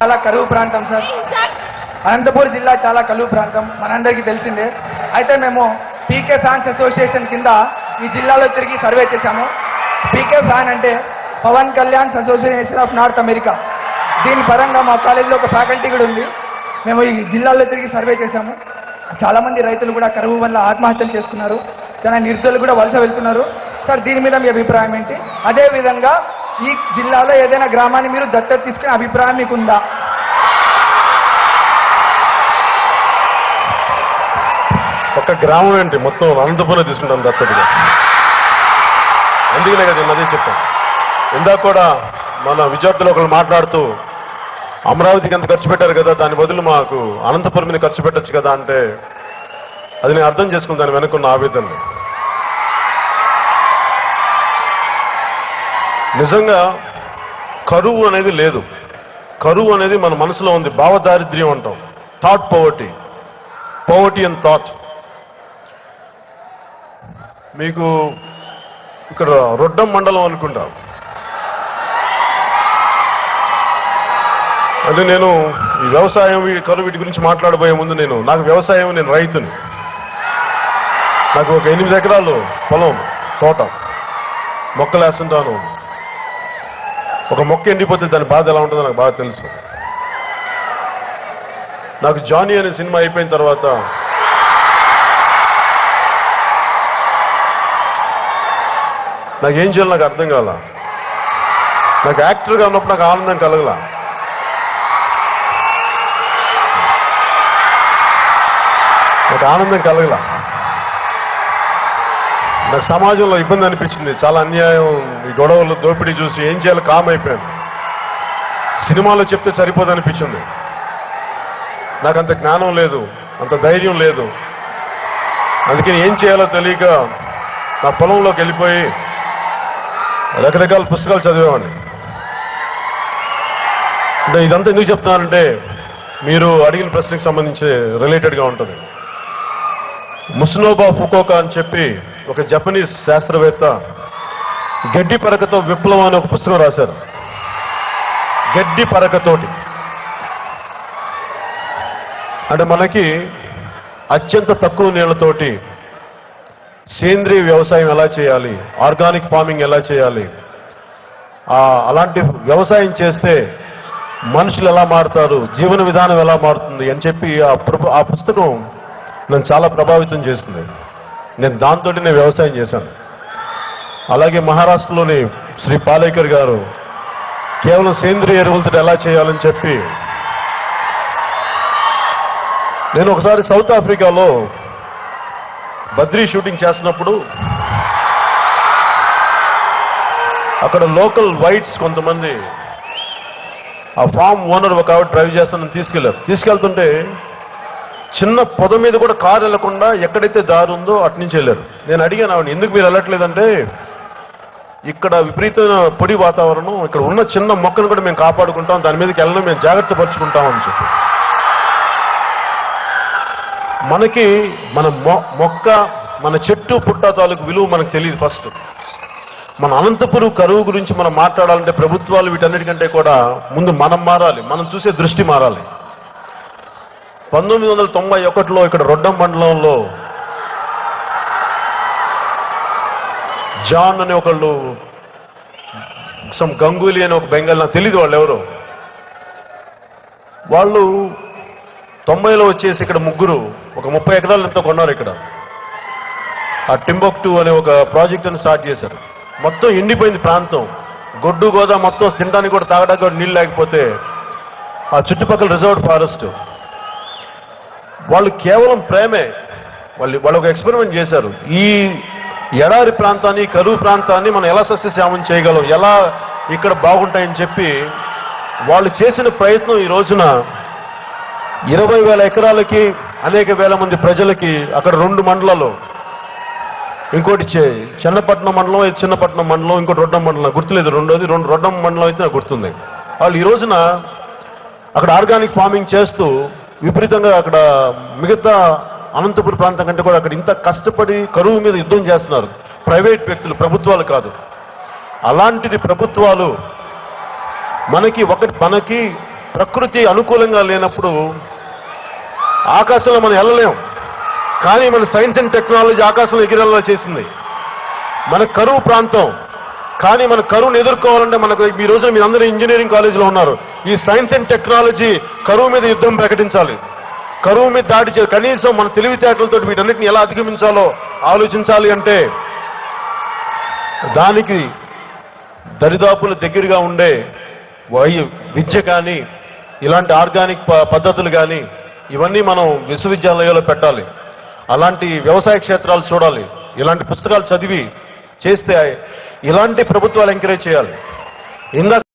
చాలా కరువు ప్రాంతం సార్. అనంతపూర్ జిల్లా చాలా కరువు ప్రాంతం మనందరికీ తెలిసిందే. అయితే మేము పీకే ఫ్యాన్స్ అసోసియేషన్ కింద ఈ జిల్లాలో తిరిగి సర్వే చేశాము. పీకే ఫ్యాన్ అంటే Pavan Kalyan association of North America. దీని పరంగా మా కాలేజీలో ఒక ఫ్యాకల్టీ కూడా ఉంది. మేము ఈ జిల్లాలో తిరిగి సర్వే చేశాము. చాలా మంది రైతులు కూడా కరువు వల్ల ఆత్మహత్యలు చేసుకున్నారు. చాలా నిర్దలు కూడా వలస వెళ్తున్నారు. సార్ దీని మీద మీ అభిప్రాయం ఏంటి? అదే విధంగా ఈ జిల్లాలో ఏదైనా గ్రామాన్ని మీరు దత్తత తీసుకునే అభిప్రాయం మీకుందా? ఒక గ్రామం ఏంటి, మొత్తం అనంతపురం తీసుకుంటాం దత్తతగా. అందుకనే కదా నేను అదే చెప్పాను. ఇందాక కూడా మన విద్యార్థులు ఒకరు మాట్లాడుతూ అమరావతికి ఎంత ఖర్చు పెట్టారు కదా, దాని బదులు మాకు అనంతపురం మీద ఖర్చు పెట్టచ్చు కదా అంటే అది నేను అర్థం చేసుకుని దాని వెనుకున్న ఆవేదనని. నిజంగా కరువు అనేది లేదు. కరువు అనేది మన మనసులో ఉంది. భావదారిద్ర్యం అంటాం, thought poverty, poverty and thought. మీకు ఇక్కడ రొడ్డం మండలం అనుకుంటా. అంటే నేను ఈ వ్యవసాయం కరువు వీటి గురించి మాట్లాడబోయే ముందు నాకు వ్యవసాయం, నేను రైతుని. నాకు ఒక 8 ఎకరాలు పొలం, తోట, మొక్కలు వేస్తుంటాను. ఒక మొక్క ఎండిపోతే దాని బాధ ఎలా ఉంటుందో నాకు బాగా తెలుసు. నాకు జానీ అనే సినిమా అయిపోయిన తర్వాత నాకేం చేయాలి నాకు అర్థం కాల. నాకు యాక్టర్గా ఉన్నప్పుడు నాకు ఆనందం కలగల. నాకు ఆనందం కలగల. నాకు సమాజంలో ఇబ్బంది అనిపించింది. చాలా అన్యాయం, ఈ గొడవలు, దోపిడీ చూసి ఏం చేయాలో కామ్ అయిపోయాను. సినిమాలో చెప్తే సరిపోదు అనిపించింది. నాకు అంత జ్ఞానం లేదు, అంత ధైర్యం లేదు. అందుకని ఏం చేయాలో తెలియక నా పొలంలోకి వెళ్ళిపోయి రకరకాల పుస్తకాలు చదివేవాడిని. అంటే ఇదంతా ఎందుకు చెప్తున్నానంటే మీరు అడిగిన ప్రశ్నకు సంబంధించి రిలేటెడ్గా ఉంటుంది. ముస్నోబా ఫుకోకా అని చెప్పి ఒక జపనీస్ శాస్త్రవేత్త గడ్డి పరకతో విప్లవం అనే ఒక పుస్తకం రాశారు. గడ్డి పరకతోటి అంటే మనకి అత్యంత తక్కువ నీళ్లతోటి సేంద్రీయ వ్యవసాయం ఎలా చేయాలి, ఆర్గానిక్ ఫార్మింగ్ ఎలా చేయాలి, అలాంటి వ్యవసాయం చేస్తే మనుషులు ఎలా మారుతారు, జీవన విధానం ఎలా మారుతుంది అని చెప్పి ఆ పుస్తకం నన్ను చాలా ప్రభావితం చేస్తుంది. నేను దాంతోనే వ్యవసాయం చేశాను. అలాగే మహారాష్ట్రలోని శ్రీ పాలేకర్ గారు కేవలం సేంద్రియ ఎరువులతో ఎలా చేయాలని చెప్పి, నేను ఒకసారి సౌత్ ఆఫ్రికాలో బద్రీ షూటింగ్ చేస్తున్నప్పుడు అక్కడ లోకల్ వైట్స్ కొంతమంది ఆ ఫామ్ ఓనర్ ఒక ఆవిడ డ్రైవ్ చేస్తానని తీసుకెళ్తుంటే చిన్న పొద మీద కూడా కారు వెళ్లకుండా ఎక్కడైతే దారి ఉందో అటు నుంచి వెళ్ళారు. నేను అడిగాను ఆవిడ, ఎందుకు మీరు వెళ్ళట్లేదంటే ఇక్కడ విపరీతమైన పొడి వాతావరణం, ఇక్కడ ఉన్న చిన్న మొక్కను కూడా మేము కాపాడుకుంటాం, దాని మీదకి వెళ్ళడం మేము జాగ్రత్త పరుచుకుంటాం అని చెప్పి. మనకి మన మొక్క, మన చెట్టు పుట్ట తాలూకు విలువ మనకు తెలియదు. ఫస్ట్ మన అనంతపురం కరువు గురించి మనం మాట్లాడాలంటే ప్రభుత్వాలు వీటన్నిటికంటే కూడా ముందు మనం మారాలి, మనం చూసే దృష్టి మారాలి. 1991లో ఇక్కడ రొడ్డం మండలంలో జాన్ అనే ఒకళ్ళు, గంగూలీ అని ఒక బెంగాల్, నాకు తెలీదు వాళ్ళు ఎవరు. వాళ్ళు 90లో వచ్చేసి ఇక్కడ ముగ్గురు ఒక 30 ఎకరాలు ఎంతో కొన్నారు. ఇక్కడ ఆ టింబక్టు అనే ఒక ప్రాజెక్ట్ అని స్టార్ట్ చేశారు. మొత్తం ఎండిపోయింది ప్రాంతం, గొడ్డు గోదా మొత్తం తినడానికి కూడా తాగడానికి కూడా నీళ్ళు లేకపోతే ఆ చుట్టుపక్కల రిజర్వ్డ్ ఫారెస్ట్. వాళ్ళు కేవలం ప్రేమే, వాళ్ళు ఒక ఎక్స్పెరిమెంట్ చేశారు. ఈ ఎడారి ప్రాంతాన్ని, కరువు ప్రాంతాన్ని మనం ఎలా సస్యశ్యామం చేయగలం, ఎలా ఇక్కడ బాగుంటాయని చెప్పి వాళ్ళు చేసిన ప్రయత్నం ఈ రోజున 20,000 ఎకరాలకి అనేక వేల మంది ప్రజలకి అక్కడ 2 మండలాలు, ఇంకోటి చెన్నపట్నం మండలం, చిన్నపట్నం మండలం, ఇంకోటి రొడ్డం మండలం, గుర్తులేదు. రొడ్డం మండలం అయితే నాకు గుర్తుంది. వాళ్ళు ఈ రోజున అక్కడ ఆర్గానిక్ ఫార్మింగ్ చేస్తూ విపరీతంగా అక్కడ మిగతా అనంతపురం ప్రాంతం కంటే కూడా అక్కడ ఇంత కష్టపడి కరువు మీద యుద్ధం చేస్తున్నారు. ప్రైవేట్ వ్యక్తులు, ప్రభుత్వాలు కాదు. అలాంటిది ప్రభుత్వాలు మనకి ప్రకృతి అనుకూలంగా లేనప్పుడు ఆకాశంలో మనం వెళ్ళలేం. కానీ మన సైన్స్ అండ్ టెక్నాలజీ ఆకాశంలో ఎగిరేలా చేసింది. మన కరువు ప్రాంతం, కానీ మన కరువును ఎదుర్కోవాలంటే మనకు ఈ రోజున మీరు అందరూ ఇంజనీరింగ్ కాలేజీలో ఉన్నారు. ఈ సైన్స్ అండ్ టెక్నాలజీ కరువు మీద యుద్ధం ప్రకటించాలి. కరువు మీద దాడి చేయాలి. కనీసం మన తెలివితేటలతో వీటన్నిటిని ఎలా అధిగమించాలో ఆలోచించాలి. అంటే దానికి దరిదాపుల దగ్గరగా ఉండే విద్య కానీ, ఇలాంటి ఆర్గానిక్ పద్ధతులు కానీ ఇవన్నీ మనం విశ్వవిద్యాలయాల్లో పెట్టాలి. అలాంటి వ్యవసాయ క్షేత్రాలు చూడాలి. ఇలాంటి పుస్తకాలు చదివి చేస్తే ఇలాంటి ప్రభుత్వాలు ఎంకరేజ్ చేయాలి. ఇందాక